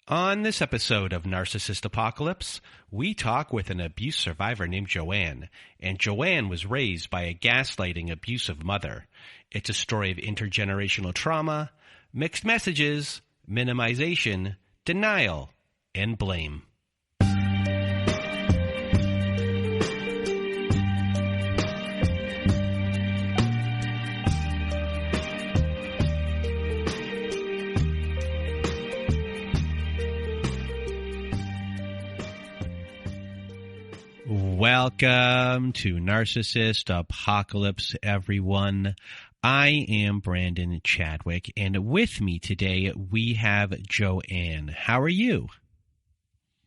On this episode of Narcissist Apocalypse, we talk with an abuse survivor named Joanne, and Joanne was raised by a gaslighting, abusive mother. It's a story of intergenerational trauma, mixed messages, minimization, denial, and blame. Welcome to Narcissist Apocalypse, everyone. I am Brandon Chadwick, and with me today we have Joanne. How are you?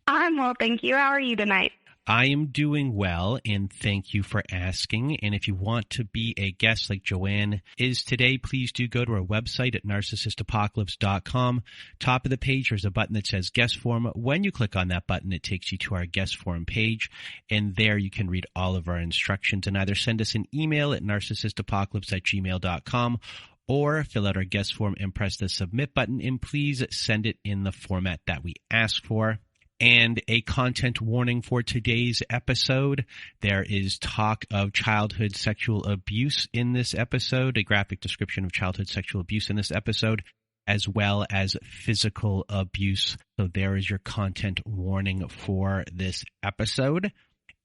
I'm well, thank you. How are you tonight? I am doing well, and thank you for asking. And if you want to be a guest like Joanne is today, please do go to our website at narcissistapocalypse.com. Top of the page, there's a button that says guest form. When you click on that button, it takes you to our guest form page, and there you can read all of our instructions and either send us an email at narcissistapocalypse@gmail.com or fill out our guest form and press the submit button, and please send it in the format that we ask for. And a content warning for today's episode. There is talk of childhood sexual abuse in this episode, a graphic description of childhood sexual abuse in this episode, as well as physical abuse. So there is your content warning for this episode.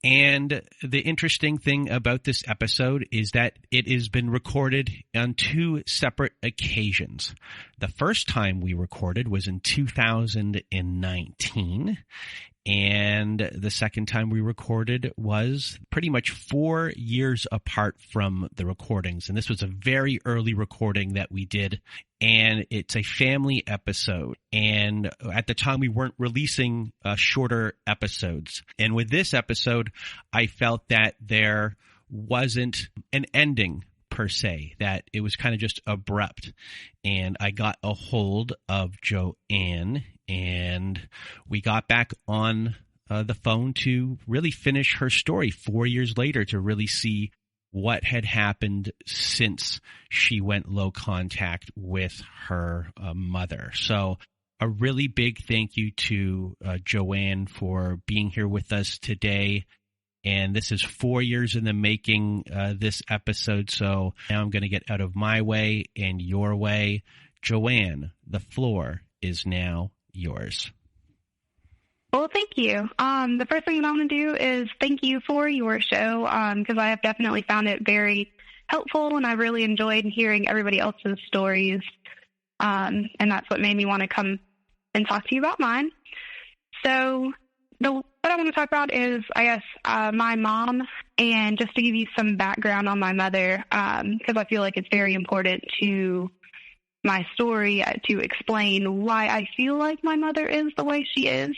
And the interesting thing about this episode is that it has been recorded on two separate occasions. The first time we recorded was in 2019, and the second time we recorded was pretty much 4 years apart from the recordings. And this was a very early recording that we did, and it's a family episode. And at the time, we weren't releasing shorter episodes. And with this episode, I felt that there wasn't an ending per se, that it was kind of just abrupt. And I got a hold of Joanne, and we got back on the phone to really finish her story 4 years later, to really see what had happened since she went low contact with her mother. So a really big thank you to Joanne for being here with us today. And this is 4 years in the making, this episode. So now I'm going to get out of my way and your way. Joanne, the floor is now yours. Well, thank you. The first thing that I want to do is thank you for your show, because I have definitely found it very helpful, and I really enjoyed hearing everybody else's stories. And that's what made me want to come and talk to you about mine. So what I want to talk about is, I guess, my mom, and just to give you some background on my mother, because I feel like it's very important to my story to explain why I feel like my mother is the way she is.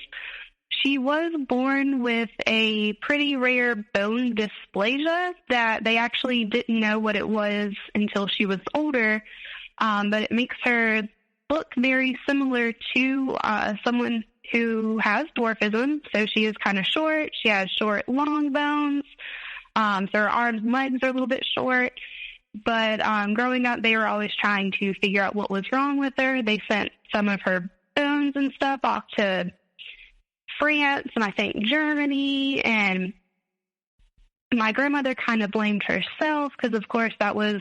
She was born with a pretty rare bone dysplasia that they actually didn't know what it was until she was older, but it makes her look very similar to someone who has dwarfism. So she is kind of short. She has short, long bones. So her arms and legs are a little bit short. But growing up, they were always trying to figure out what was wrong with her. They sent some of her bones and stuff off to France and I think Germany. And my grandmother kind of blamed herself because, of course, that was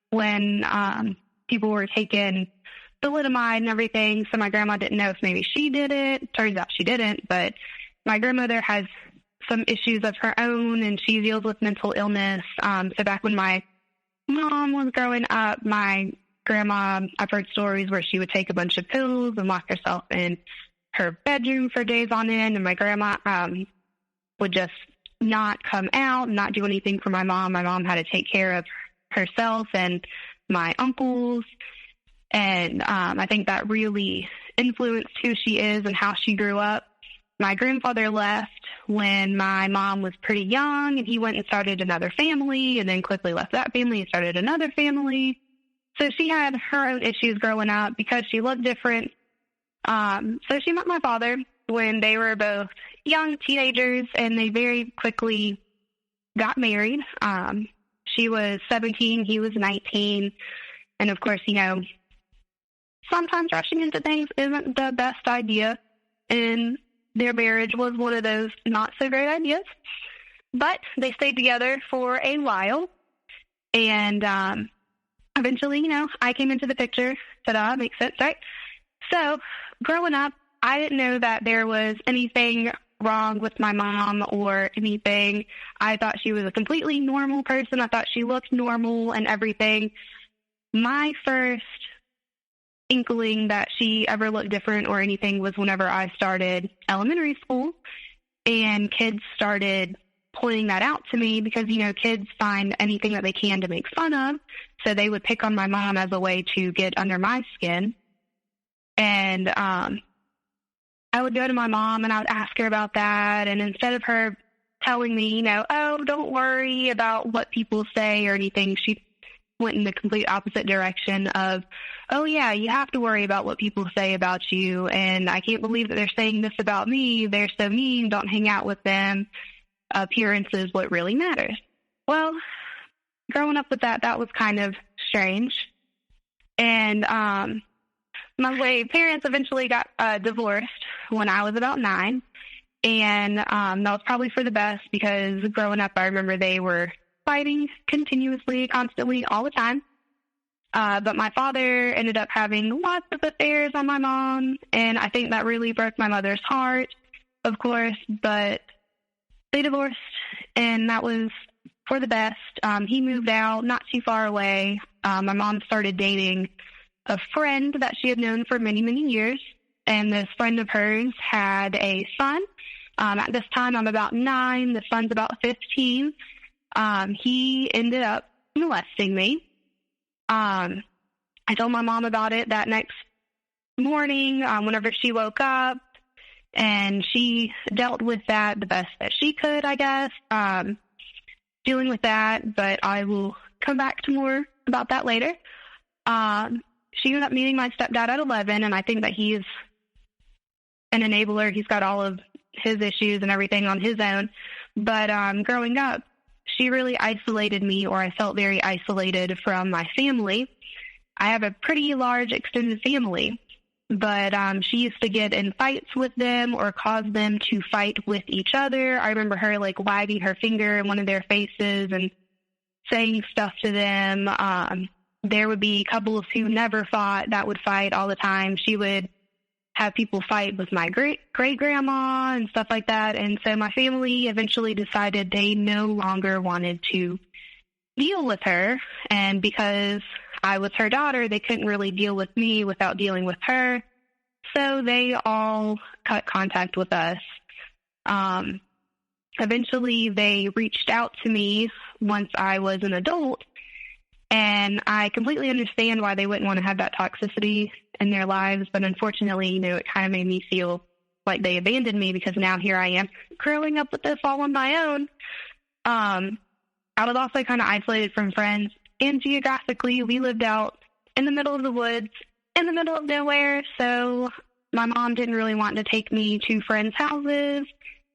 when people were taking thalidomide and everything. So my grandma didn't know if maybe she did it. Turns out she didn't. But my grandmother has some issues of her own, and she deals with mental illness. So back when my mom was growing up, my grandma, I've heard stories where she would take a bunch of pills and lock herself in her bedroom for days on end, and my grandma would just not come out and not do anything for my mom. My mom had to take care of herself and my uncles, and I think that really influenced who she is and how she grew up. My grandfather left when my mom was pretty young, and he went and started another family, and then quickly left that family and started another family. So she had her own issues growing up because she looked different. So she met my father when they were both young teenagers, and they very quickly got married. She was 17, he was 19. And of course, sometimes rushing into things isn't the best idea. and their marriage was one of those not so great ideas. But they stayed together for a while, and eventually, I came into the picture. Ta-da, makes sense, right? So growing up, I didn't know that there was anything wrong with my mom or anything. I thought she was a completely normal person. I thought she looked normal and everything. My first inkling that she ever looked different or anything was whenever I started elementary school, and kids started pointing that out to me because, kids find anything that they can to make fun of. So they would pick on my mom as a way to get under my skin. And I would go to my mom and I would ask her about that. And instead of her telling me, oh, don't worry about what people say or anything, she went in the complete opposite direction of, oh, yeah, you have to worry about what people say about you. And I can't believe that they're saying this about me. They're so mean. Don't hang out with them. Appearance is what really matters. Well, growing up with that was kind of strange. And my parents eventually got divorced when I was about 9. And that was probably for the best because growing up, I remember they were fighting continuously, constantly, all the time. But my father ended up having lots of affairs on my mom, and I think that really broke my mother's heart, of course, but they divorced, and that was for the best. He moved out not too far away. My mom started dating a friend that she had known for many, many years, and this friend of hers had a son. At this time, I'm about 9. The son's about 15. He ended up molesting me. I told my mom about it that next morning whenever she woke up, and she dealt with that the best that she could, I guess, dealing with that, but I will come back to more about that later. She ended up meeting my stepdad at 11, and I think that he's an enabler. He's got all of his issues and everything on his own, but growing up, she really isolated me, or I felt very isolated from my family. I have a pretty large extended family, but she used to get in fights with them or cause them to fight with each other. I remember her wagging her finger in one of their faces and saying stuff to them. There would be couples who never fought that would fight all the time. She would have people fight with my great-grandma and stuff like that. And so my family eventually decided they no longer wanted to deal with her. And because I was her daughter, they couldn't really deal with me without dealing with her. So they all cut contact with us. Eventually, they reached out to me once I was an adult. And I completely understand why they wouldn't want to have that toxicity in their lives. But unfortunately, it kind of made me feel like they abandoned me because now here I am growing up with this all on my own. I was also kind of isolated from friends. And geographically, we lived out in the middle of the woods, in the middle of nowhere. So my mom didn't really want to take me to friends' houses.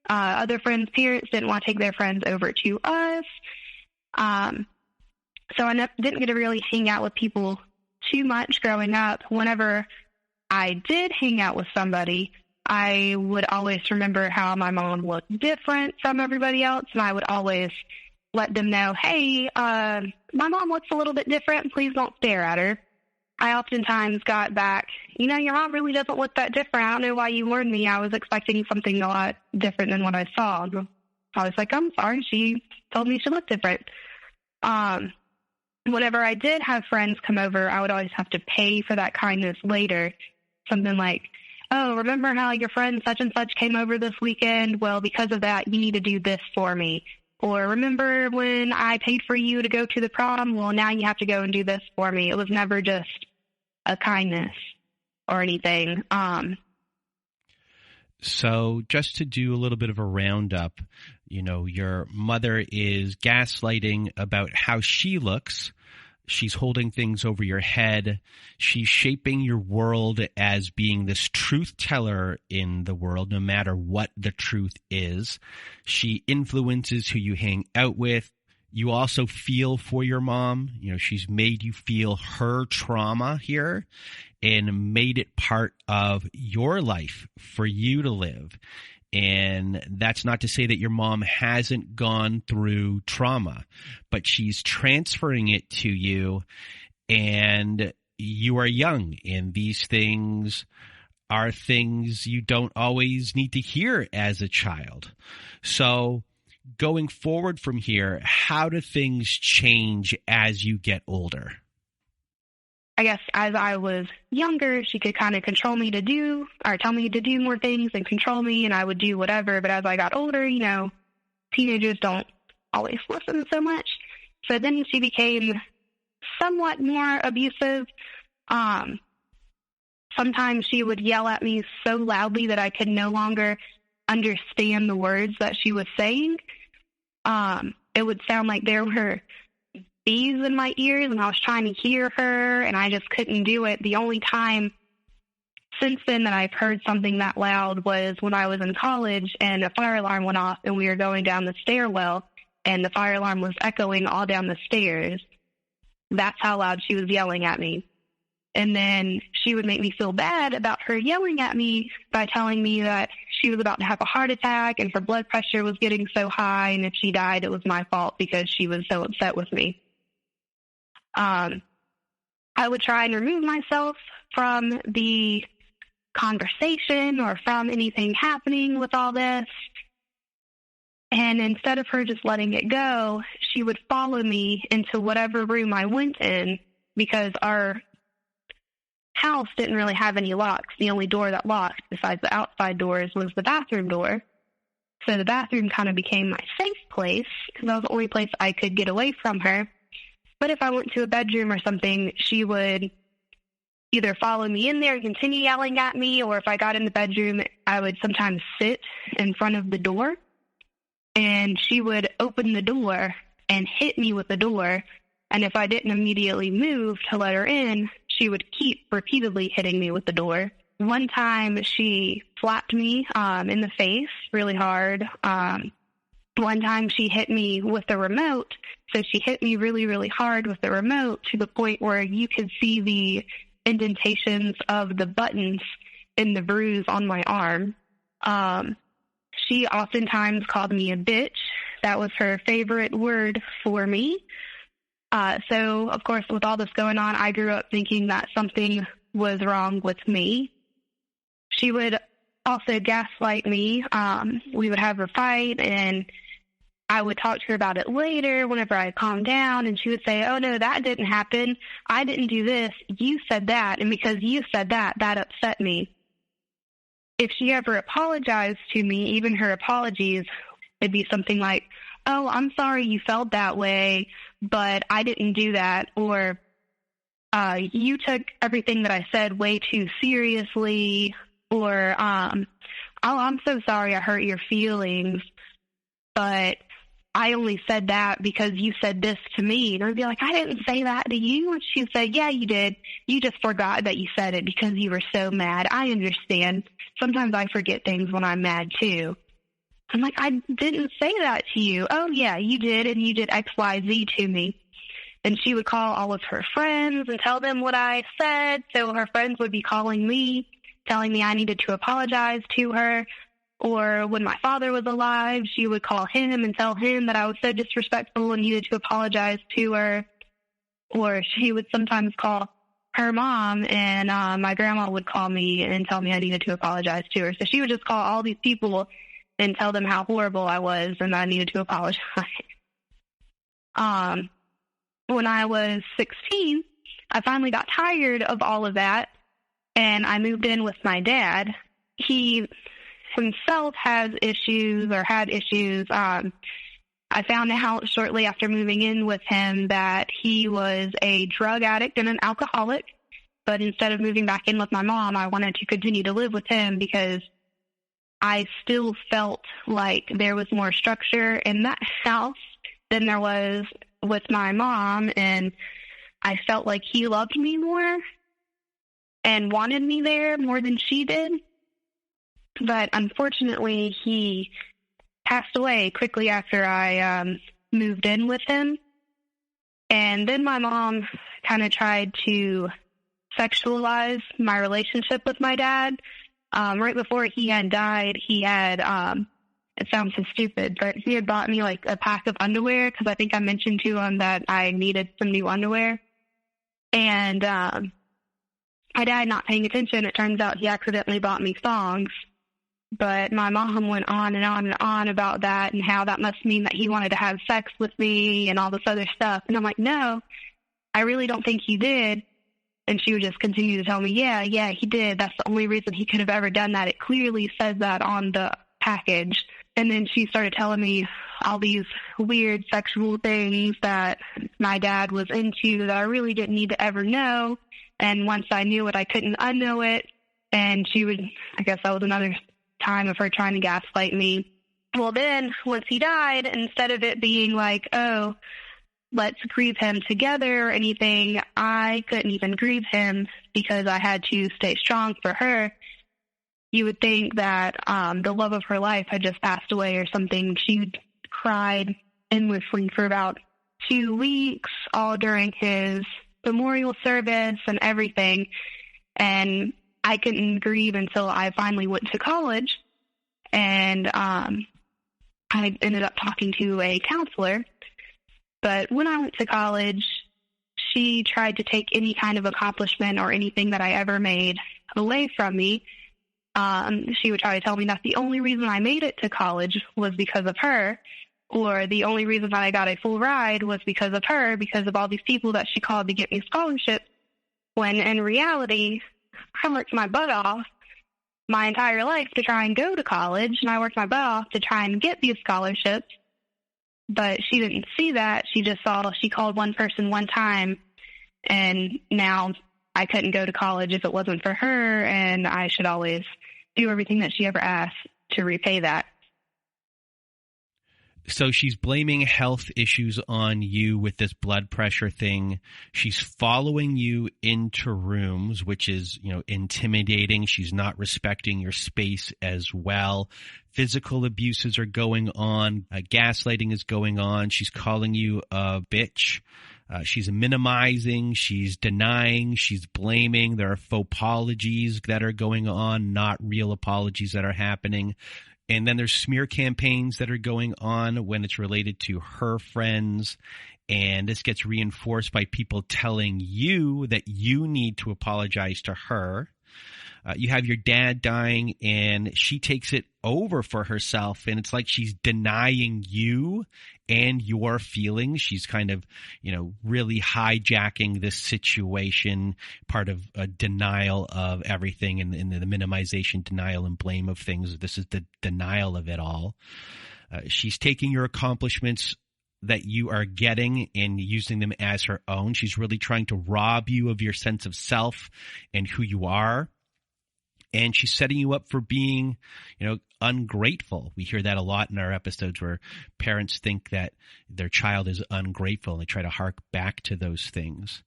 Other friends' parents didn't want to take their friends over to us. So I didn't get to really hang out with people too much growing up. Whenever I did hang out with somebody, I would always remember how my mom looked different from everybody else, and I would always let them know, hey, my mom looks a little bit different. Please don't stare at her. I oftentimes got back, your mom really doesn't look that different. I don't know why you warned me. I was expecting something a lot different than what I saw. I was like, I'm sorry. She told me she looked different. Whenever I did have friends come over, I would always have to pay for that kindness later. Something like, oh, remember how your friend such and such came over this weekend? Well, because of that, you need to do this for me. Or remember when I paid for you to go to the prom? Well, now you have to go and do this for me. It was never just a kindness or anything. So just to do a little bit of a roundup, your mother is gaslighting about how she looks. She's holding things over your head. She's shaping your world as being this truth teller in the world, no matter what the truth is. She influences who you hang out with. You also feel for your mom. You know, she's made you feel her trauma here and made it part of your life for you to live. And that's not to say that your mom hasn't gone through trauma, but she's transferring it to you, and you are young, and these things are things you don't always need to hear as a child. So going forward from here, how do things change as you get older? I guess as I was younger, she could kind of control me to do, or tell me to do more things and control me, and I would do whatever. But as I got older, you know, teenagers don't always listen so much. So then she became somewhat more abusive. Sometimes she would yell at me so loudly that I could no longer understand the words that she was saying. It would sound like there were bees in my ears, and I was trying to hear her, and I just couldn't do it. The only time since then that I've heard something that loud was when I was in college, and a fire alarm went off, and we were going down the stairwell, and the fire alarm was echoing all down the stairs. That's how loud she was yelling at me. And then she would make me feel bad about her yelling at me by telling me that she was about to have a heart attack and her blood pressure was getting so high, and if she died, it was my fault because she was so upset with me. I would try and remove myself from the conversation or from anything happening with all this. And instead of her just letting it go, she would follow me into whatever room I went in, because our house didn't really have any locks. The only door that locked besides the outside doors was the bathroom door. So the bathroom kind of became my safe place because that was the only place I could get away from her. But if I went to a bedroom or something, she would either follow me in there and continue yelling at me, or if I got in the bedroom, I would sometimes sit in front of the door, and she would open the door and hit me with the door. And if I didn't immediately move to let her in, she would keep repeatedly hitting me with the door. One time she slapped me in the face really hard. One time she hit me with the remote. So she hit me really, really hard with the remote to the point where you could see the indentations of the buttons in the bruise on my arm. She oftentimes called me a bitch. That was her favorite word for me. So, of course, with all this going on, I grew up thinking that something was wrong with me. She would also gaslight me. We would have a fight, and I would talk to her about it later whenever I calmed down, and she would say, oh, no, that didn't happen. I didn't do this. You said that, and because you said that, that upset me. If she ever apologized to me, even her apologies, it'd be something like, oh, I'm sorry you felt that way, but I didn't do that, or you took everything that I said way too seriously, or, oh, I'm so sorry I hurt your feelings, but I only said that because you said this to me. And I'd be like, I didn't say that to you. And she'd say, yeah, you did. You just forgot that you said it because you were so mad. I understand. Sometimes I forget things when I'm mad too. I'm like, I didn't say that to you. Oh, yeah, you did, and you did X, Y, Z to me. And she would call all of her friends and tell them what I said. So her friends would be calling me, telling me I needed to apologize to her. Or when my father was alive, she would call him and tell him that I was so disrespectful and needed to apologize to her. Or she would sometimes call her mom, and my grandma would call me and tell me I needed to apologize to her. So she would just call all these people and tell them how horrible I was and I needed to apologize. When I was 16, I finally got tired of all of that, and I moved in with my dad. He himself has issues, or had issues. I found out shortly after moving in with him that he was a drug addict and an alcoholic, but instead of moving back in with my mom, I wanted to continue to live with him because I still felt like there was more structure in that house than there was with my mom, and I felt like he loved me more and wanted me there more than she did. But unfortunately, he passed away quickly after I moved in with him. And then my mom kind of tried to sexualize my relationship with my dad. Right before he had died, he had, it sounds so stupid, but he had bought me like a pack of underwear because I think I mentioned to him that I needed some new underwear. And my dad not paying attention, it turns out he accidentally bought me thongs. But my mom went on and on and on about that and how that must mean that he wanted to have sex with me and all this other stuff. And I'm like, no, I really don't think he did. And she would just continue to tell me, yeah, he did. That's the only reason he could have ever done that. It clearly says that on the package. And then she started telling me all these weird sexual things that my dad was into that I really didn't need to ever know. And once I knew it, I couldn't unknow it. And she would, I guess that was another time of her trying to gaslight me. Well, then once he died, instead of it being like, oh, let's grieve him together or anything, I couldn't even grieve him because I had to stay strong for her. You would think that the love of her life had just passed away or something. She cried endlessly for about 2 weeks, all during his memorial service and everything. And I couldn't grieve until I finally went to college. And I ended up talking to a counselor. But when I went to college, she tried to take any kind of accomplishment or anything that I ever made away from me. She would try to tell me that the only reason I made it to college was because of her, or the only reason that I got a full ride was because of her, because of all these people that she called to get me scholarships, when in reality, I worked my butt off my entire life to try and go to college, and I worked my butt off to try and get these scholarships. But she didn't see that. She just saw she called one person one time, and now I couldn't go to college if it wasn't for her, and I should always do everything that she ever asked to repay that. So she's blaming health issues on you with this blood pressure thing. She's following you into rooms, which is, intimidating. She's not respecting your space as well. Physical abuses are going on. Gaslighting is going on. She's calling you a bitch. She's minimizing. She's denying. She's blaming. There are faux apologies that are going on, not real apologies that are happening. And then there's smear campaigns that are going on when it's related to her friends. And this gets reinforced by people telling you that you need to apologize to her. You have your dad dying, and she takes it over for herself. And it's like she's denying you and your feelings. She's kind of, really hijacking this situation, part of a denial of everything and the minimization, denial, and blame of things. This is the denial of it all. She's taking your accomplishments that you are getting and using them as her own. She's really trying to rob you of your sense of self and who you are. And she's setting you up for being, ungrateful. We hear that a lot in our episodes where parents think that their child is ungrateful, and they try to hark back to those things.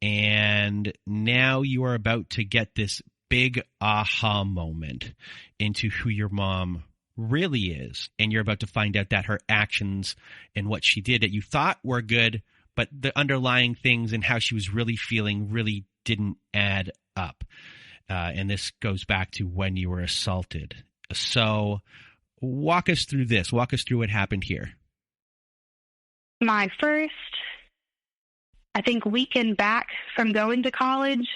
And now you are about to get this big aha moment into who your mom really is. And you're about to find out that her actions and what she did that you thought were good, but the underlying things and how she was really feeling really didn't add up. And this goes back to when you were assaulted. So walk us through this. Walk us through what happened here. My first, I think, weekend back from going to college,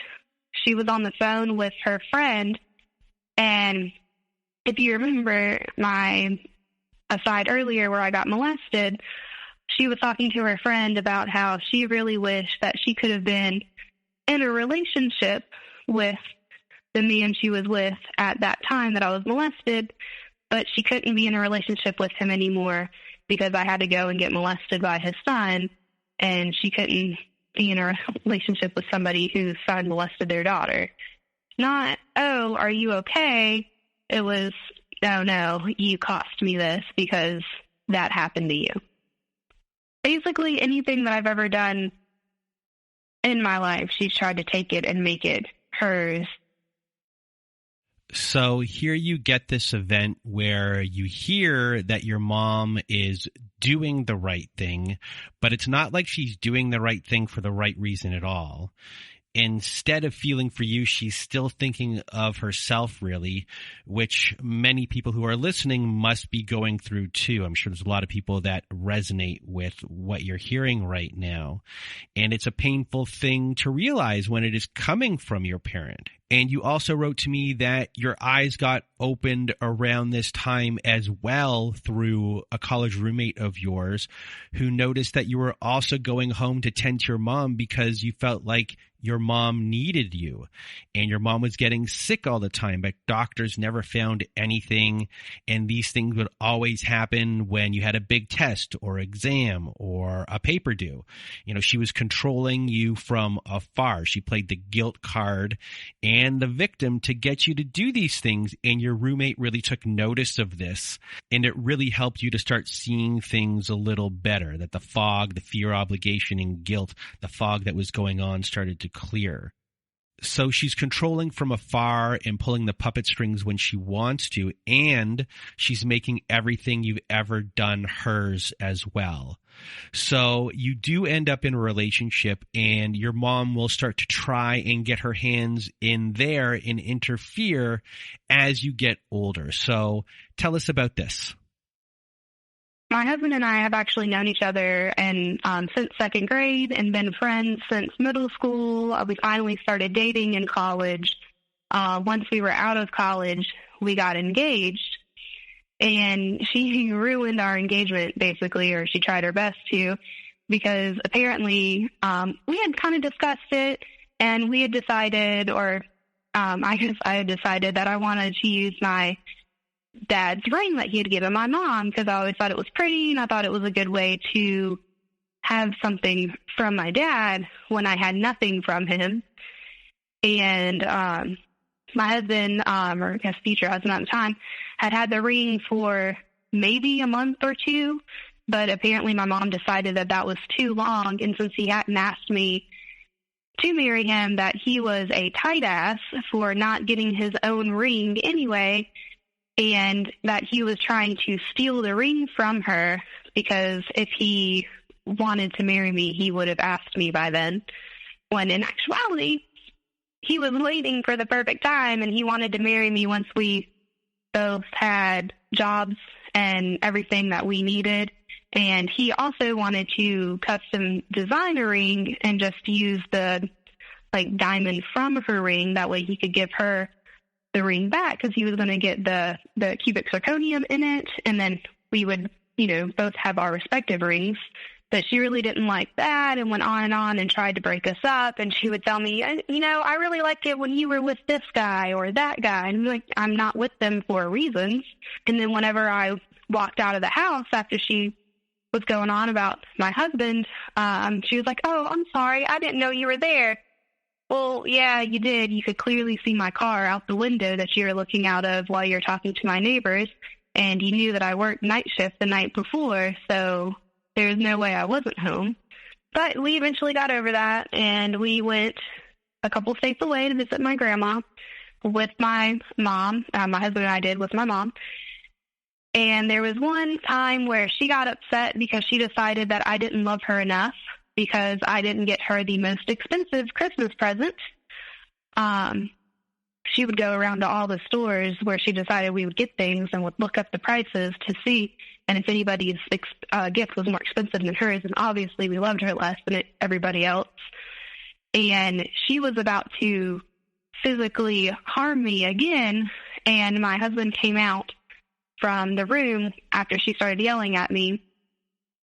she was on the phone with her friend. And if you remember my aside earlier where I got molested, she was talking to her friend about how she really wished that she could have been in a relationship with the man she was with at that time that I was molested, but she couldn't be in a relationship with him anymore because I had to go and get molested by his son, and she couldn't be in a relationship with somebody whose son molested their daughter. Not, oh, are you okay? It was, oh no, you cost me this because that happened to you. Basically, anything that I've ever done in my life, she's tried to take it and make it hers. So here you get this event where you hear that your mom is doing the right thing, but it's not like she's doing the right thing for the right reason at all. Instead of feeling for you, she's still thinking of herself, really, which many people who are listening must be going through too. I'm sure there's a lot of people that resonate with what you're hearing right now. And it's a painful thing to realize when it is coming from your parent. And you also wrote to me that your eyes got opened around this time as well through a college roommate of yours who noticed that you were also going home to tend to your mom because you felt like your mom needed you and your mom was getting sick all the time, but doctors never found anything. And these things would always happen when you had a big test or exam or a paper due. You know, she was controlling you from afar. She played the guilt card and the victim to get you to do these things. And your roommate really took notice of this. And it really helped you to start seeing things a little better, that the fog, the fear, obligation, and guilt, the fog that was going on started to clear. So she's controlling from afar and pulling the puppet strings when she wants to, and she's making everything you've ever done hers as well. So you do end up in a relationship and your mom will start to try and get her hands in there and interfere as you get older. So tell us about this. My husband and I have actually known each other and since second grade and been friends since middle school. We finally started dating in college. Once we were out of college, we got engaged. And she ruined our engagement, basically, or she tried her best to, because apparently we had kind of discussed it, and we had decided, or I guess I had decided that I wanted to use my dad's ring that he had given my mom because I always thought it was pretty and I thought it was a good way to have something from my dad when I had nothing from him. And my husband, or I guess future husband at the time, had the ring for maybe a month or two, but apparently my mom decided that that was too long, and since he hadn't asked me to marry him, that he was a tight ass for not getting his own ring anyway, and that he was trying to steal the ring from her because if he wanted to marry me, he would have asked me by then, when in actuality, he was waiting for the perfect time and he wanted to marry me once we both had jobs and everything that we needed. And he also wanted to custom design a ring and just use the diamond from her ring. That way he could give her the ring back because he was going to get the cubic zirconium in it, and then we would, both have our respective rings. But she really didn't like that and went on and tried to break us up. And she would tell me, I really liked it when you were with this guy or that guy. And I'm like, I'm not with them for reasons. And then whenever I walked out of the house after she was going on about my husband, she was like, oh, I'm sorry. I didn't know you were there. Well, yeah, you did. You could clearly see my car out the window that you were looking out of while you're talking to my neighbors, and you knew that I worked night shift the night before, so there's no way I wasn't home. But we eventually got over that, and we went a couple states away to visit my grandma with my mom. My husband and I did with my mom. And there was one time where she got upset because she decided that I didn't love her enough because I didn't get her the most expensive Christmas present. She would go around to all the stores where she decided we would get things and would look up the prices to see. And if anybody's gift was more expensive than hers, then obviously we loved her less than everybody else. And she was about to physically harm me again. And my husband came out from the room after she started yelling at me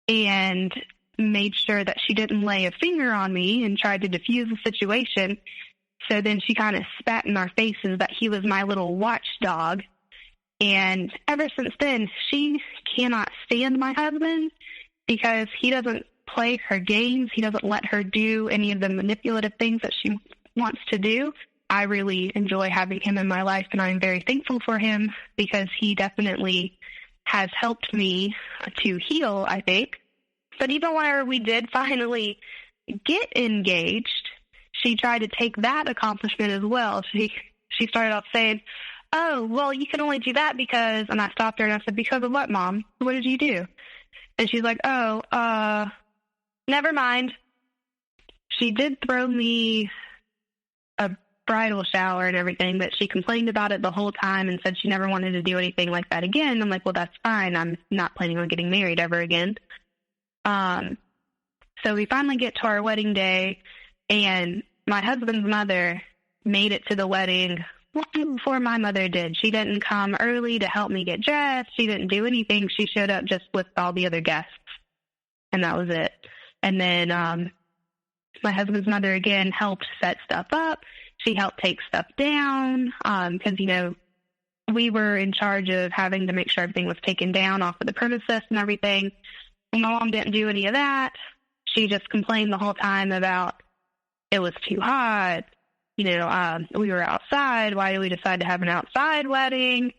and made sure that she didn't lay a finger on me and tried to defuse the situation. So then she kind of spat in our faces that he was my little watchdog. And ever since then, she cannot stand my husband because he doesn't play her games. He doesn't let her do any of the manipulative things that she wants to do. I really enjoy having him in my life, and I'm very thankful for him because he definitely has helped me to heal, I think. But even whenever we did finally get engaged, she tried to take that accomplishment as well. She started off saying, oh, well, you can only do that because, and I stopped her and I said, because of what, Mom? What did you do? And she's like, oh, never mind. She did throw me a bridal shower and everything, but she complained about it the whole time and said she never wanted to do anything like that again. I'm like, well, that's fine. I'm not planning on getting married ever again. So we finally get to our wedding day, and my husband's mother made it to the wedding long before my mother did. She didn't come early to help me get dressed. She didn't do anything. She showed up just with all the other guests, and that was it. And then my husband's mother, again, helped set stuff up. She helped take stuff down because, you know, we were in charge of having to make sure everything was taken down off of the premises and everything. And my mom didn't do any of that. She just complained the whole time about it was too hot. You know, we were outside. Why did we decide to have an outside wedding?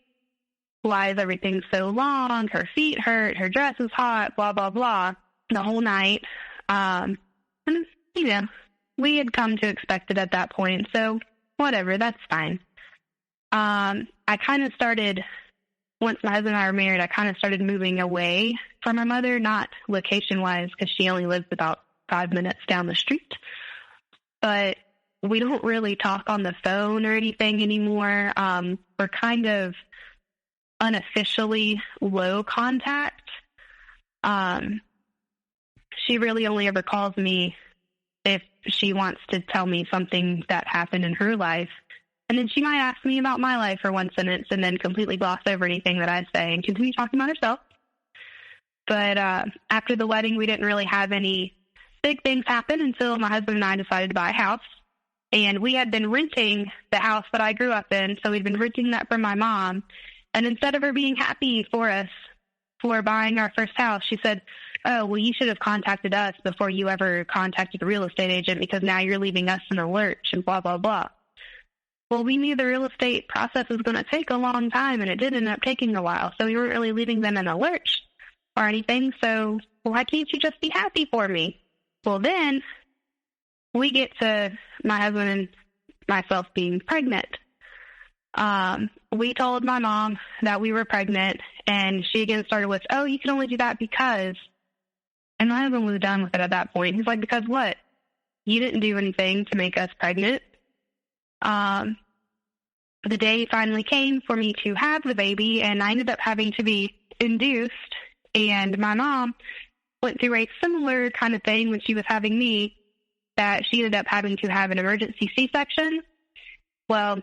Why is everything so long? Her feet hurt. Her dress is hot, blah, blah, blah, the whole night. And, you know, we had come to expect it at that point. So whatever, that's fine. I kind of started, once my husband and I were married, I kind of started moving away from her mother, not location-wise, because she only lives about 5 minutes down the street. But we don't really talk on the phone or anything anymore. We're kind of unofficially low contact. She really only ever calls me if she wants to tell me something that happened in her life. And then she might ask me about my life for one sentence and then completely gloss over anything that I say and continue talking about herself. But after the wedding, we didn't really have any big things happen until my husband and I decided to buy a house. And we had been renting the house that I grew up in, so we'd been renting that from my mom. And instead of her being happy for us for buying our first house, she said, oh, well, you should have contacted us before you ever contacted the real estate agent, because now you're leaving us in a lurch and blah, blah, blah. Well, we knew the real estate process was going to take a long time, and it did end up taking a while. So we weren't really leaving them in a lurch or anything. So why can't you just be happy for me? Well, then we get to my husband and myself being pregnant. We told my mom that we were pregnant, and she again started with, oh, you can only do that because, and my husband was done with it at that point. He's like, because what? You didn't do anything to make us pregnant. The day finally came for me to have the baby, and I ended up having to be induced, and my mom went through a similar kind of thing when she was having me, that she ended up having to have an emergency C-section. Well,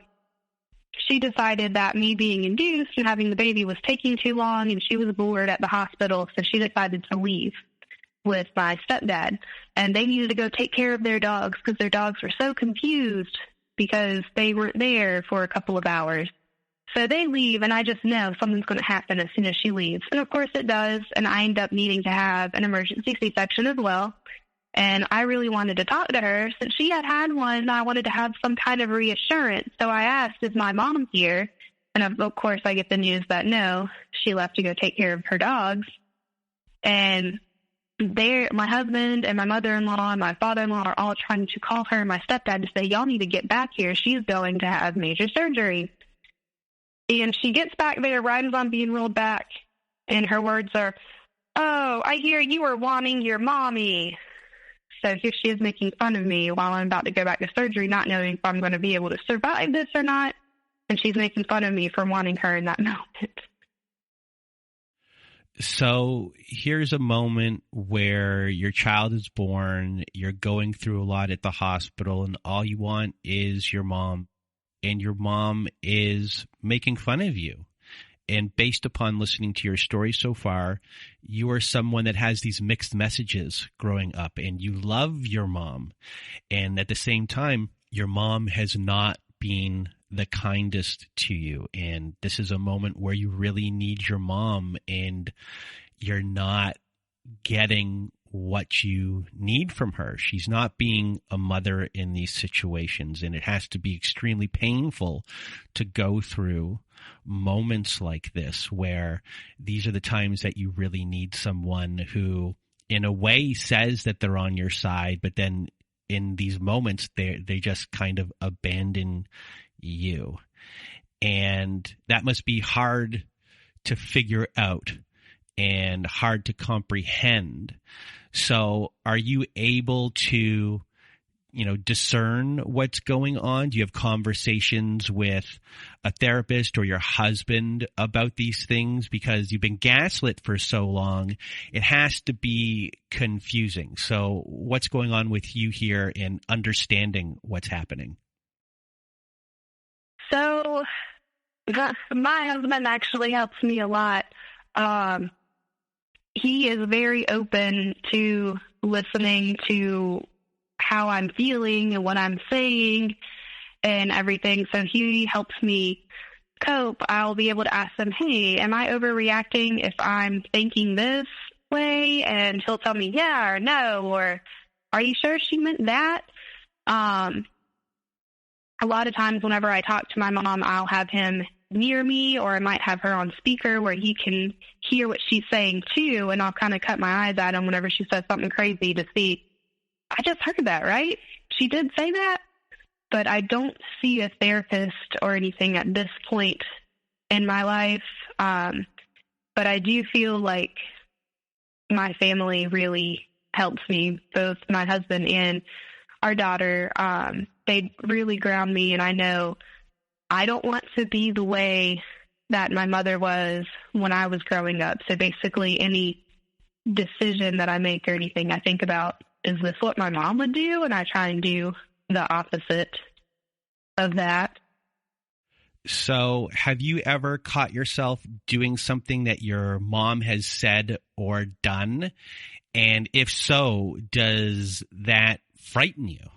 she decided that me being induced and having the baby was taking too long, and she was bored at the hospital, so she decided to leave with my stepdad, and they needed to go take care of their dogs because their dogs were so confused because they weren't there for a couple of hours. So they leave, and I just know something's going to happen as soon as she leaves. And of course it does, and I end up needing to have an emergency C-section as well. And I really wanted to talk to her. Since she had had one, I wanted to have some kind of reassurance. So I asked, is my mom here? And of course I get the news that no, she left to go take care of her dogs. And my husband and my mother-in-law and my father-in-law are all trying to call her and my stepdad to say, y'all need to get back here. She's going to have major surgery. And she gets back there right as I'm being rolled back. And her words are, oh, I hear you were wanting your mommy. So here she is making fun of me while I'm about to go back to surgery, not knowing if I'm going to be able to survive this or not. And she's making fun of me for wanting her in that moment. So here's a moment where your child is born, you're going through a lot at the hospital, and all you want is your mom, and your mom is making fun of you. And based upon listening to your story so far, you are someone that has these mixed messages growing up, and you love your mom. And at the same time, your mom has not been the kindest to you. And this is a moment where you really need your mom, and you're not getting what you need from her. She's not being a mother in these situations, and it has to be extremely painful to go through moments like this, where these are the times that you really need someone who, in a way, says that they're on your side, but then in these moments, they just kind of abandon you. And that must be hard to figure out. and hard to comprehend. So are you able to, discern what's going on? Do you have conversations with a therapist or your husband about these things? Because you've been gaslit for so long, it has to be confusing. So what's going on with you here in understanding what's happening? So my husband actually helps me a lot. He is very open to listening to how I'm feeling and what I'm saying and everything. So he helps me cope. I'll be able to ask him, hey, am I overreacting if I'm thinking this way? And he'll tell me, yeah or no, or are you sure she meant that? A lot of times whenever I talk to my mom, I'll have him near me, or I might have her on speaker where he can hear what she's saying too, and I'll kind of cut my eyes at him whenever she says something crazy to see, I just heard that, right? She did say that, but I don't see a therapist or anything at this point in my life. But I do feel like my family really helps me, both my husband and our daughter. They really ground me, and I know I don't want to be the way that my mother was when I was growing up. So basically any decision that I make or anything I think about, is this what my mom would do? And I try and do the opposite of that. So have you ever caught yourself doing something that your mom has said or done? And if so, does that frighten you?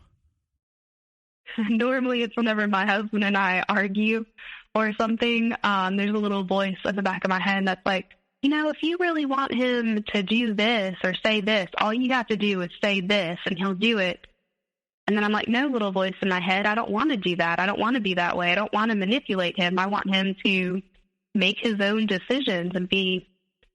Normally it's whenever my husband and I argue or something. There's a little voice at the back of my head that's like, if you really want him to do this or say this, all you have to do is say this and he'll do it. And then I'm like, no, little voice in my head, I don't want to do that. I don't want to be that way. I don't want to manipulate him. I want him to make his own decisions and be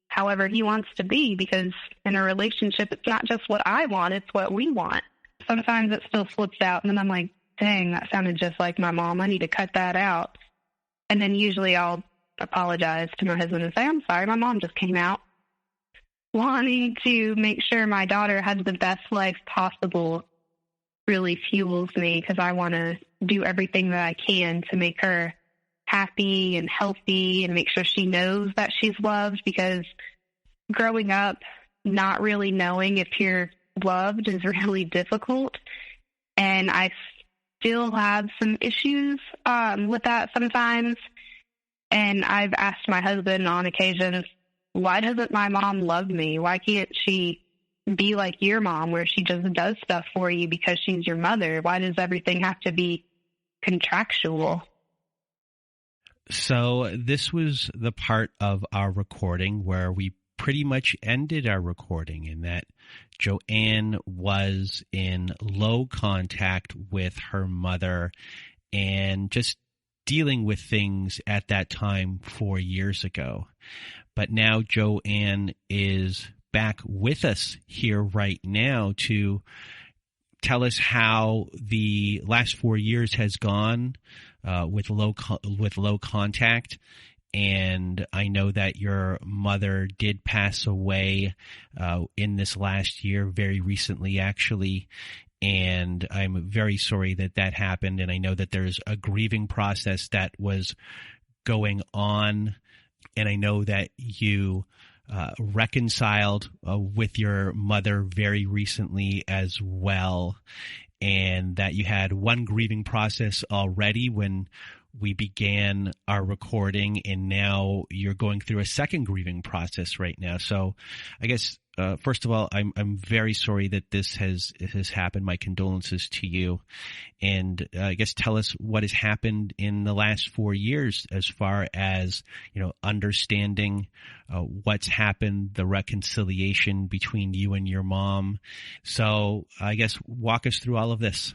however he wants to be, because in a relationship, it's not just what I want, it's what we want. Sometimes it still slips out, and then I'm like, dang, that sounded just like my mom. I need to cut that out. And then usually I'll apologize to my husband and say, I'm sorry, my mom just came out. Wanting to make sure my daughter has the best life possible really fuels me, because I want to do everything that I can to make her happy and healthy and make sure she knows that she's loved, because growing up not really knowing if you're loved is really difficult. And I still have some issues with that sometimes. And I've asked my husband on occasions, why doesn't my mom love me? Why can't she be like your mom, where she just does stuff for you because she's your mother? Why does everything have to be contractual? So this was the part of our recording where we pretty much ended our recording, in that Joanne was in low contact with her mother and just dealing with things at that time 4 years ago. But now Joanne is back with us here right now to tell us how the last 4 years has gone with low contact. And I know that your mother did pass away in this last year, very recently actually. And I'm very sorry that that happened. And I know that there's a grieving process that was going on. And I know that you reconciled with your mother very recently as well. And that you had one grieving process already when we began our recording, and now you're going through a second grieving process right now. So I guess, first of all, I'm very sorry that this has happened. My condolences to you. And I guess tell us what has happened in the last 4 years as far as, understanding what's happened, the reconciliation between you and your mom. So I guess walk us through all of this.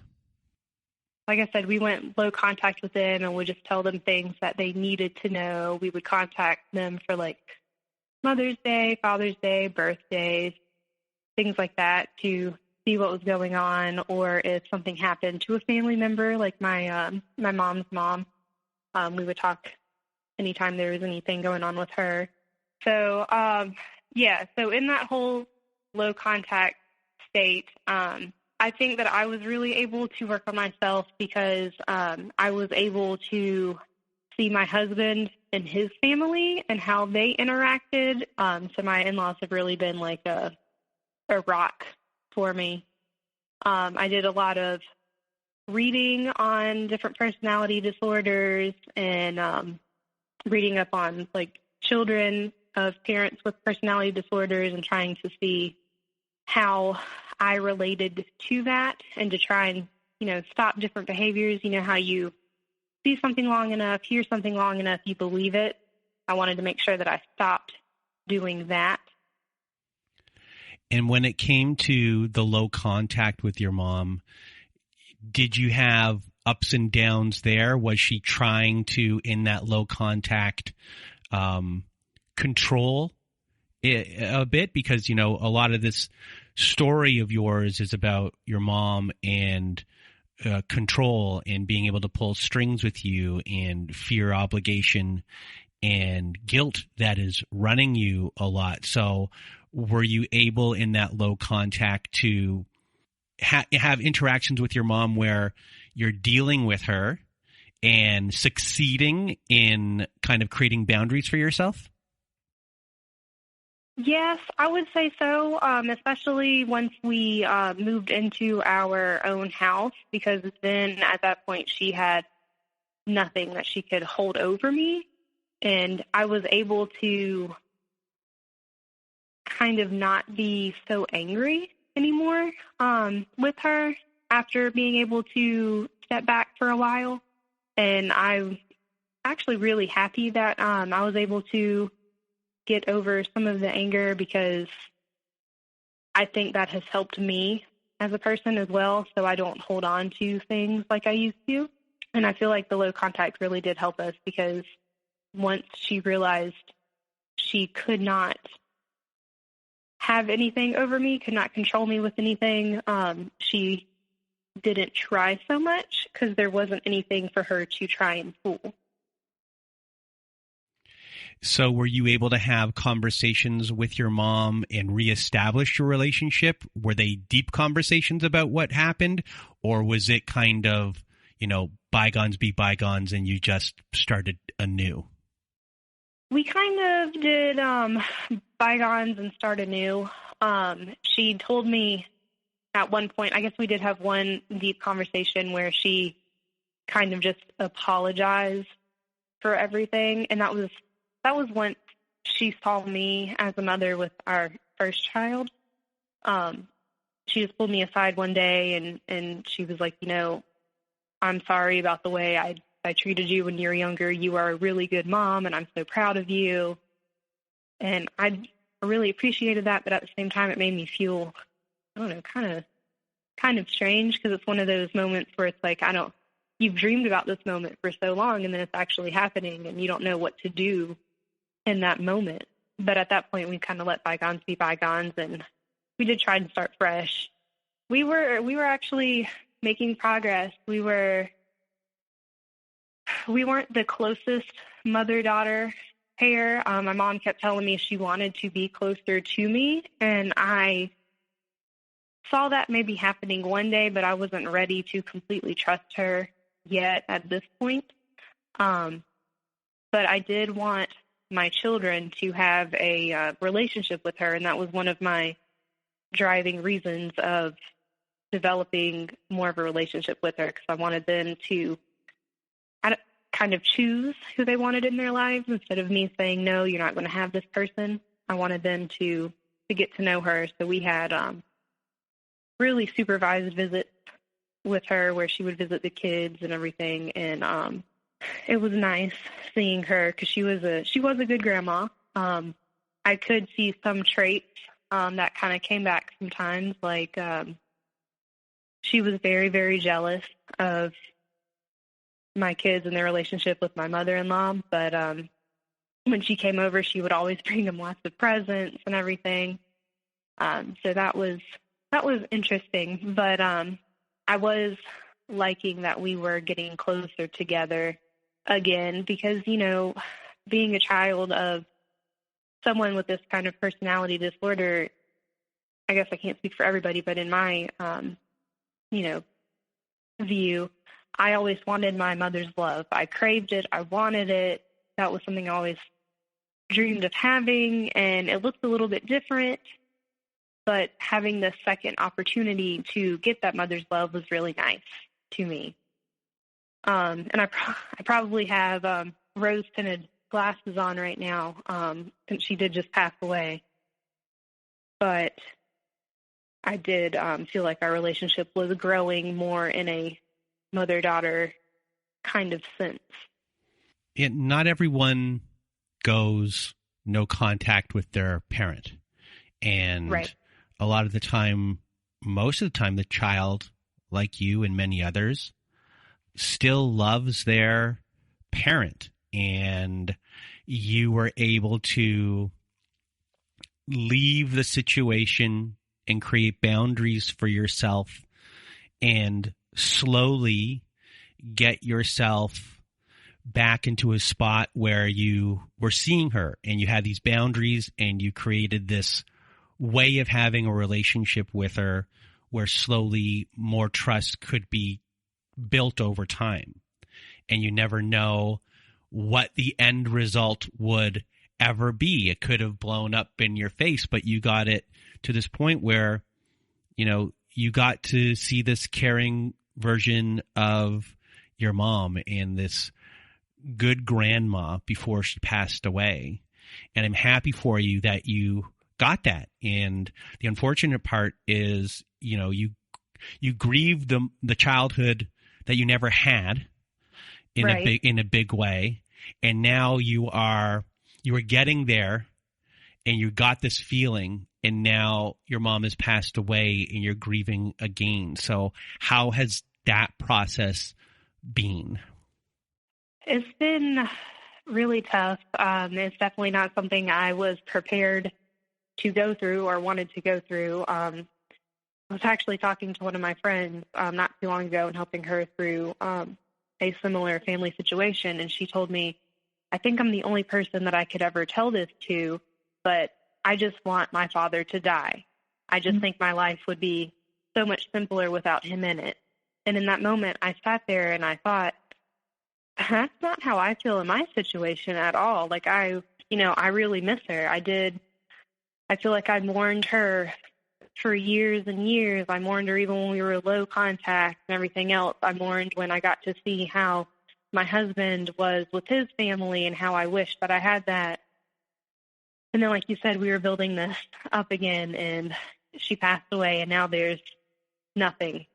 Like I said, we went low contact with them and would just tell them things that they needed to know. We would contact them for like Mother's Day, Father's Day, birthdays, things like that, to see what was going on, or if something happened to a family member, like my mom's mom. We would talk anytime there was anything going on with her. So Yeah, so in that whole low contact state, I think that I was really able to work on myself because I was able to see my husband and his family and how they interacted. So my in-laws have really been like a rock for me. I did a lot of reading on different personality disorders and reading up on like children of parents with personality disorders and trying to see how I related to that and to try and, stop different behaviors. You know, how you see something long enough, hear something long enough, you believe it. I wanted to make sure that I stopped doing that. And when it came to the low contact with your mom, did you have ups and downs there? Was she trying to, in that low contact, control it a bit? Because, a lot of this story of yours is about your mom and control and being able to pull strings with you and fear, obligation, and guilt that is running you a lot. So were you able in that low contact to have interactions with your mom where you're dealing with her and succeeding in kind of creating boundaries for yourself? Yes, I would say so, especially once we moved into our own house, because then at that point she had nothing that she could hold over me, and I was able to kind of not be so angry anymore with her after being able to step back for a while. And I'm actually really happy that I was able to get over some of the anger, because I think that has helped me as a person as well, so I don't hold on to things like I used to. And I feel like the low contact really did help us, because once she realized she could not have anything over me, could not control me with anything, she didn't try so much because there wasn't anything for her to try and fool. So were you able to have conversations with your mom and reestablish your relationship? Were they deep conversations about what happened, or was it kind of, bygones be bygones and you just started anew? We kind of did bygones and start anew. She told me at one point, I guess we did have one deep conversation where she kind of just apologized for everything, and that was once she saw me as a mother with our first child. She just pulled me aside one day and she was like, I'm sorry about the way I treated you when you were younger. You are a really good mom, and I'm so proud of you. And I really appreciated that, but at the same time, it made me feel, I don't know, kind of strange, because it's one of those moments where it's like, you've dreamed about this moment for so long, and then it's actually happening, and you don't know what to do in that moment. But at that point, we kind of let bygones be bygones, and we did try to start fresh. We were actually making progress. We weren't the closest mother-daughter pair. My mom kept telling me she wanted to be closer to me, and I saw that maybe happening one day, but I wasn't ready to completely trust her yet at this point. But I did want my children to have a relationship with her, and that was one of my driving reasons of developing more of a relationship with her, because I wanted them to kind of choose who they wanted in their lives instead of me saying, no, you're not going to have this person. I wanted them to get to know her. So we had really supervised visits with her where she would visit the kids and everything, and it was nice seeing her because she was a good grandma. I could see some traits that kind of came back sometimes, like she was very, very jealous of my kids and their relationship with my mother-in-law, but when she came over, she would always bring them lots of presents and everything. So that was interesting, but I was liking that we were getting closer together again, because, being a child of someone with this kind of personality disorder, I guess I can't speak for everybody, but in my, view, I always wanted my mother's love. I craved it. I wanted it. That was something I always dreamed of having, and it looked a little bit different, but having the second opportunity to get that mother's love was really nice to me. And I probably have rose-tinted glasses on right now, since she did just pass away. But I did feel like our relationship was growing more in a mother-daughter kind of sense. Not everyone goes no contact with their parent. And right. A lot of the time, most of the time, the child, like you and many others, still loves their parent. And you were able to leave the situation and create boundaries for yourself and slowly get yourself back into a spot where you were seeing her and you had these boundaries and you created this way of having a relationship with her where slowly more trust could be built over time. And you never know what the end result would ever be. It could have blown up in your face, but you got it to this point where, you got to see this caring version of your mom and this good grandma before she passed away. And I'm happy for you that you got that. And the unfortunate part is, you grieve the childhood that you never had in right. in a big way. And now you are getting there and you got this feeling, and now your mom has passed away and you're grieving again. So how has that process been? It's been really tough. It's definitely not something I was prepared to go through or wanted to go through. I was actually talking to one of my friends not too long ago and helping her through a similar family situation. And she told me, I think I'm the only person that I could ever tell this to, but I just want my father to die. I just think my life would be so much simpler without him in it. And in that moment, I sat there and I thought, that's not how I feel in my situation at all. Like I really miss her. I feel like I mourned her for years and years. I mourned her even when we were low contact and everything else. I mourned when I got to see how my husband was with his family and how I wished that I had that. And then, like you said, we were building this up again, and she passed away, and now there's nothing.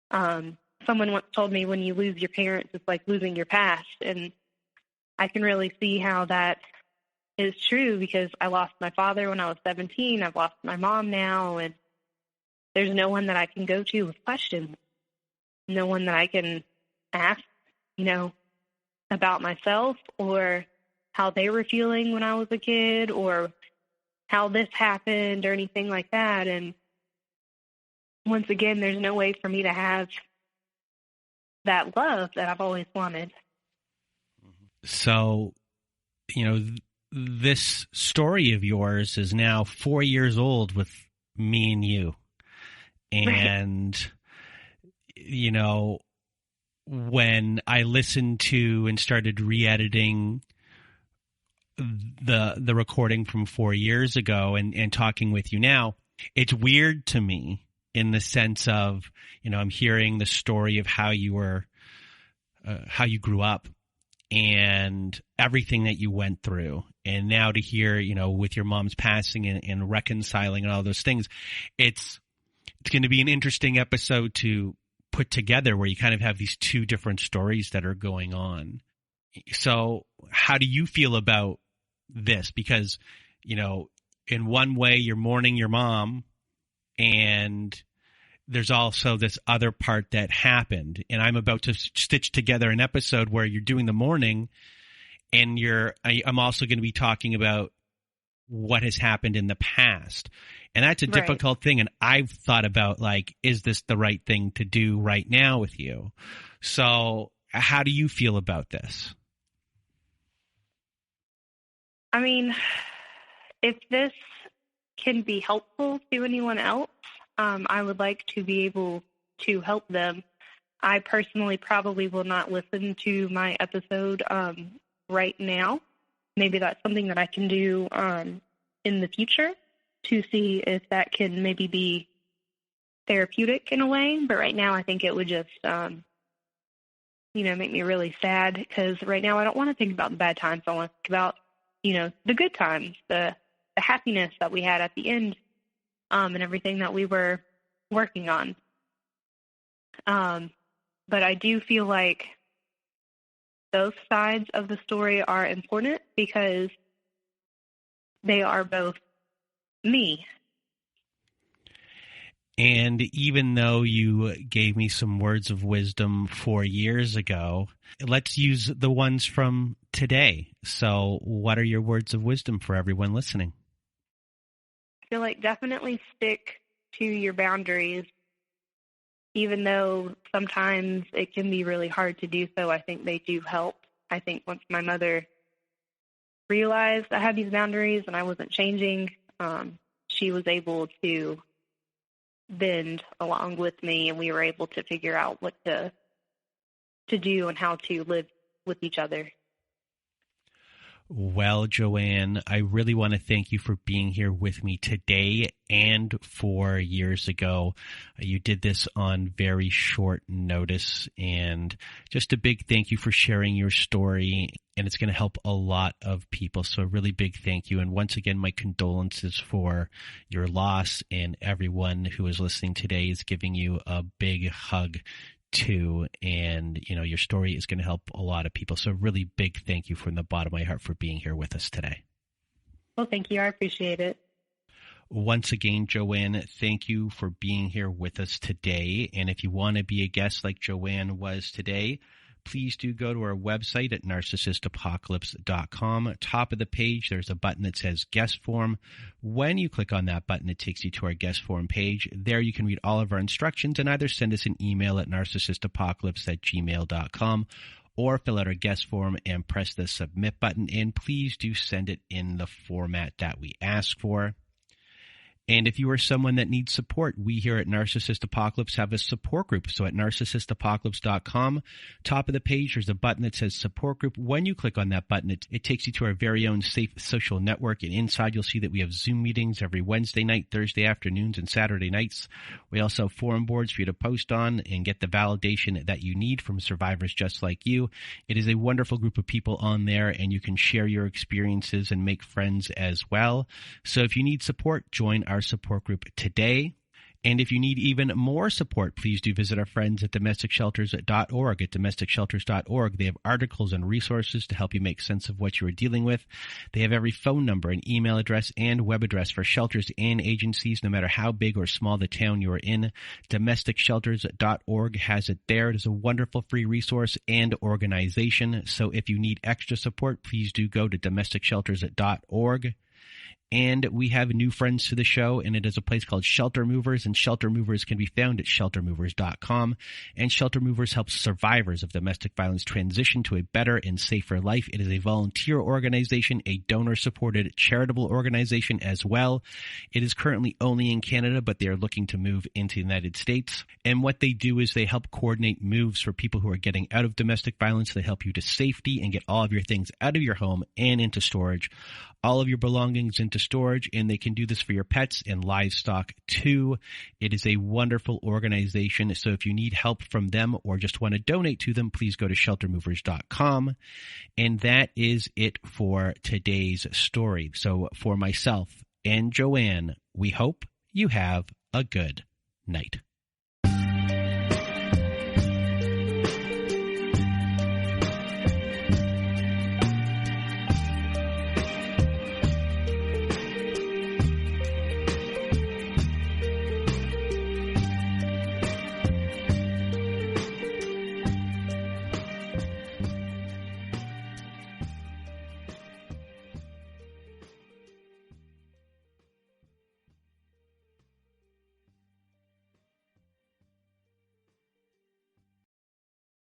Someone once told me when you lose your parents, it's like losing your past. And I can really see how that is true because I lost my father when I was 17. I've lost my mom now, and there's no one that I can go to with questions. No one that I can ask, about myself or how they were feeling when I was a kid or how this happened or anything like that. And once again, there's no way for me to have that love that I've always wanted. So, this story of yours is now 4 years old with me and you. And, when I listened to and started re-editing the recording from 4 years ago and talking with you now, it's weird to me in the sense of, I'm hearing the story of how you were, how you grew up and everything that you went through. And now to hear, with your mom's passing and reconciling and all those things, it's going to be an interesting episode to put together where you kind of have these two different stories that are going on. So how do you feel about this? Because, in one way you're mourning your mom and there's also this other part that happened. And I'm about to stitch together an episode where you're doing the mourning and I'm also going to be talking about what has happened in the past. And that's a difficult thing. And I've thought about, is this the right thing to do right now with you? So how do you feel about this? I mean, if this can be helpful to anyone else, I would like to be able to help them. I personally probably will not listen to my episode right now. Maybe that's something that I can do in the future to see if that can maybe be therapeutic in a way. But right now I think it would just, make me really sad, because right now I don't want to think about the bad times. I want to think about, the good times, the happiness that we had at the end, and everything that we were working on. But I do feel like those sides of the story are important because they are both me. And even though you gave me some words of wisdom 4 years ago, let's use the ones from today. So what are your words of wisdom for everyone listening? I feel like definitely stick to your boundaries, even though sometimes it can be really hard to do so. I think they do help. I think once my mother realized I had these boundaries and I wasn't changing, she was able to bend along with me, and we were able to figure out what to do and how to live with each other. Well, Joanne, I really want to thank you for being here with me today and 4 years ago. You did this on very short notice, and just a big thank you for sharing your story, and it's going to help a lot of people. So a really big thank you. And once again, my condolences for your loss, and everyone who is listening today is giving you a big hug too. And, your story is going to help a lot of people. So really big thank you from the bottom of my heart for being here with us today. Well, thank you. I appreciate it. Once again, Joanne, thank you for being here with us today. And if you want to be a guest like Joanne was today, please do go to our website at narcissistapocalypse.com. Top of the page, there's a button that says guest form. When you click on that button, it takes you to our guest form page. There you can read all of our instructions and either send us an email at narcissistapocalypse@gmail.com or fill out our guest form and press the submit button. And please do send it in the format that we ask for. And if you are someone that needs support, we here at Narcissist Apocalypse have a support group. So at narcissistapocalypse.com, top of the page, there's a button that says support group. When you click on that button, it takes you to our very own safe social network. And inside, you'll see that we have Zoom meetings every Wednesday night, Thursday afternoons, and Saturday nights. We also have forum boards for you to post on and get the validation that you need from survivors just like you. It is a wonderful group of people on there, and you can share your experiences and make friends as well. So if you need support, join our support group today. And if you need even more support, please do visit our friends at domesticshelters.org. At domesticshelters.org, they have articles and resources to help you make sense of what you are dealing with. They have every phone number and email address and web address for shelters and agencies, no matter how big or small the town you are in. Domesticshelters.org has it there. It is a wonderful free resource and organization. So if you need extra support, please do go to domesticshelters.org. And we have new friends to the show, and it is a place called Shelter Movers, and Shelter Movers can be found at sheltermovers.com. And Shelter Movers helps survivors of domestic violence transition to a better and safer life. It is a volunteer organization, a donor-supported charitable organization as well. It is currently only in Canada, but they are looking to move into the United States. And what they do is they help coordinate moves for people who are getting out of domestic violence. They help you to safety and get all of your things out of your home and into storage, all of your belongings into storage, and they can do this for your pets and livestock too. It is a wonderful organization. So if you need help from them or just want to donate to them, please go to sheltermovers.com. And that is it for today's story. So for myself and Joanne, we hope you have a good night.